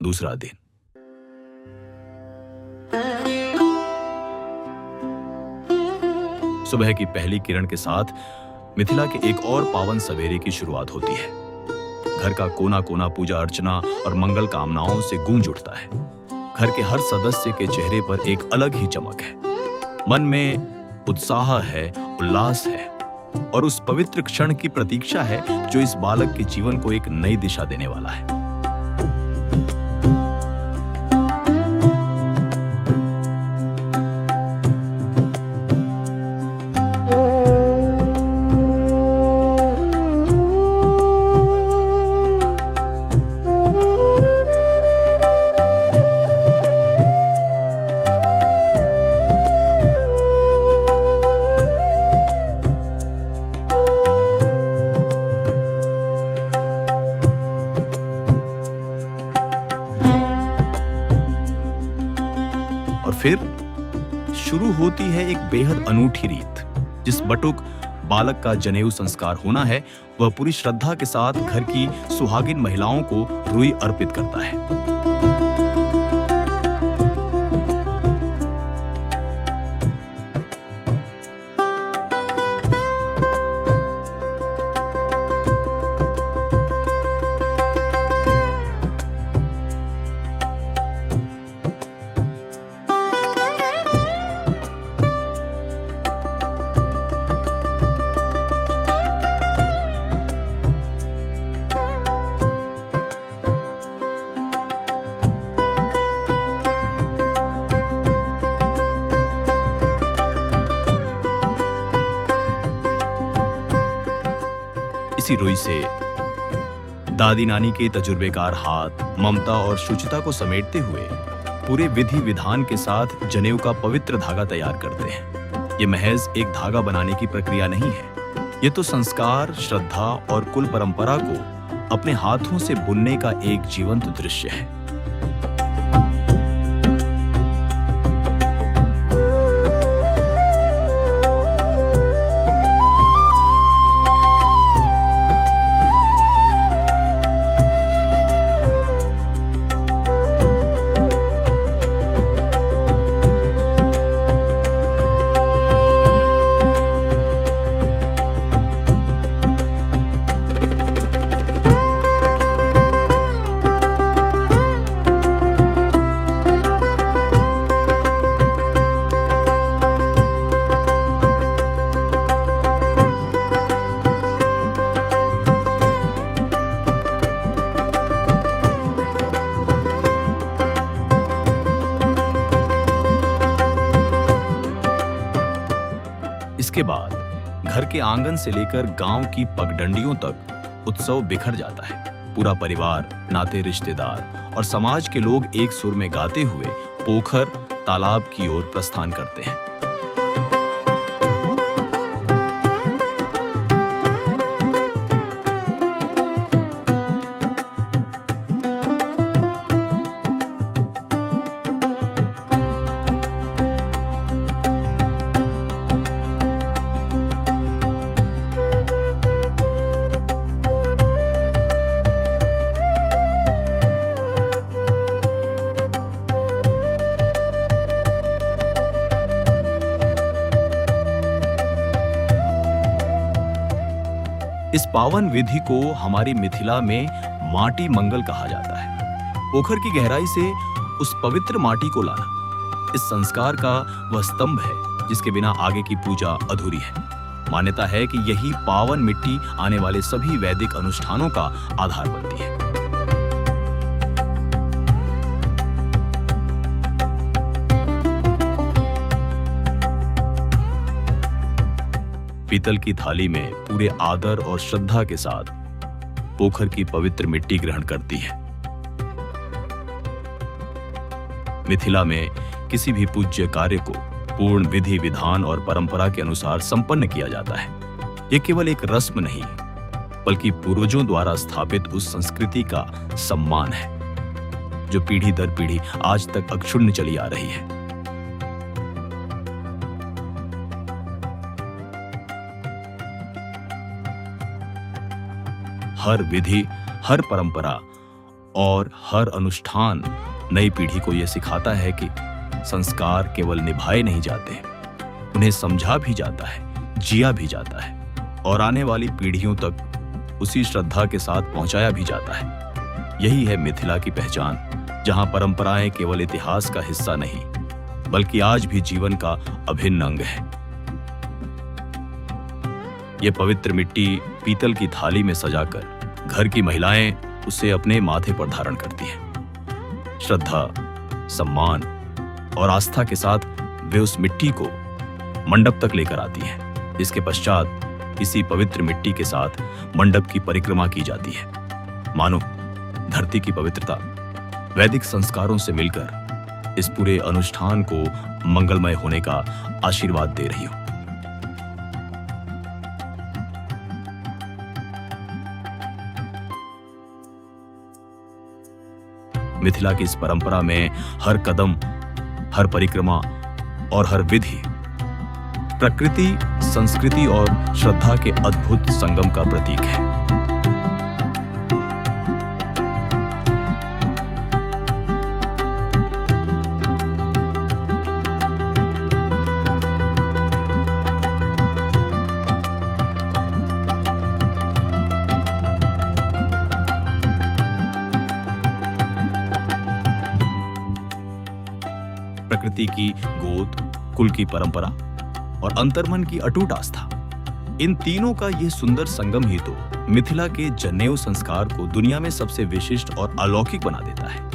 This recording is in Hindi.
दूसरा दिन। सुबह की पहली किरण के साथ मिथिला के एक और पावन सवेरे की शुरुआत होती है। घर का कोना कोना पूजा अर्चना और मंगल कामनाओं से गूंज उठता है। घर के हर सदस्य के चेहरे पर एक अलग ही चमक है। मन में उत्साह है, उल्लास है और उस पवित्र क्षण की प्रतीक्षा है जो इस बालक के जीवन को एक नई दिशा देने वाला है। फिर शुरू होती है एक बेहद अनूठी रीत। जिस बटुक बालक का जनेऊ संस्कार होना है, वह पूरी श्रद्धा के साथ घर की सुहागिन महिलाओं को रुई अर्पित करता है। इसी रुई से दादी नानी के तजुर्बेकार हाथ ममता और शुचिता को समेटते हुए पूरे विधि विधान के साथ जनेऊ का पवित्र धागा तैयार करते हैं। ये महज एक धागा बनाने की प्रक्रिया नहीं है, ये तो संस्कार, श्रद्धा और कुल परंपरा को अपने हाथों से बुनने का एक जीवंत दृश्य है। इसके बाद घर के आंगन से लेकर गांव की पगडंडियों तक उत्सव बिखर जाता है। पूरा परिवार, नाते रिश्तेदार और समाज के लोग एक सुर में गाते हुए पोखर, तालाब की ओर प्रस्थान करते हैं। इस पावन विधि को हमारी मिथिला में माटी मंगल कहा जाता है। पोखर की गहराई से उस पवित्र माटी को लाना इस संस्कार का वह स्तंभ है जिसके बिना आगे की पूजा अधूरी है। मान्यता है कि यही पावन मिट्टी आने वाले सभी वैदिक अनुष्ठानों का आधार बनती है। पीतल की थाली में पूरे आदर और श्रद्धा के साथ पोखर की पवित्र मिट्टी ग्रहण करती है। मिथिला में किसी भी पूज्य कार्य को पूर्ण विधि विधान और परंपरा के अनुसार संपन्न किया जाता है। यह केवल एक रस्म नहीं, बल्कि पूर्वजों द्वारा स्थापित उस संस्कृति का सम्मान है जो पीढ़ी दर पीढ़ी आज तक अक्षुण्ण चली आ रही है। हर विधि, हर परंपरा और हर अनुष्ठान नई पीढ़ी को यह सिखाता है कि संस्कार केवल निभाए नहीं जाते, उन्हें समझा भी जाता है, जिया भी जाता है और आने वाली पीढ़ियों तक उसी श्रद्धा के साथ पहुंचाया भी जाता है। यही है मिथिला की पहचान, जहां परंपराएं केवल इतिहास का हिस्सा नहीं बल्कि आज भी जीवन का अभिन्न अंग है। ये पवित्र मिट्टी पीतल की थाली में सजाकर घर की महिलाएं उसे अपने माथे पर धारण करती हैं। श्रद्धा, सम्मान और आस्था के साथ वे उस मिट्टी को मंडप तक लेकर आती हैं। इसके पश्चात इसी पवित्र मिट्टी के साथ मंडप की परिक्रमा की जाती है, मानो धरती की पवित्रता वैदिक संस्कारों से मिलकर इस पूरे अनुष्ठान को मंगलमय होने का आशीर्वाद दे रही हो। मिथिला की इस परंपरा में हर कदम, हर परिक्रमा और हर विधि प्रकृति, संस्कृति और श्रद्धा के अद्भुत संगम का प्रतीक है। प्रकृति की गोद, कुल की परंपरा और अंतर्मन की अटूट आस्था, इन तीनों का यह सुंदर संगम ही तो मिथिला के जनेऊ संस्कार को दुनिया में सबसे विशिष्ट और अलौकिक बना देता है।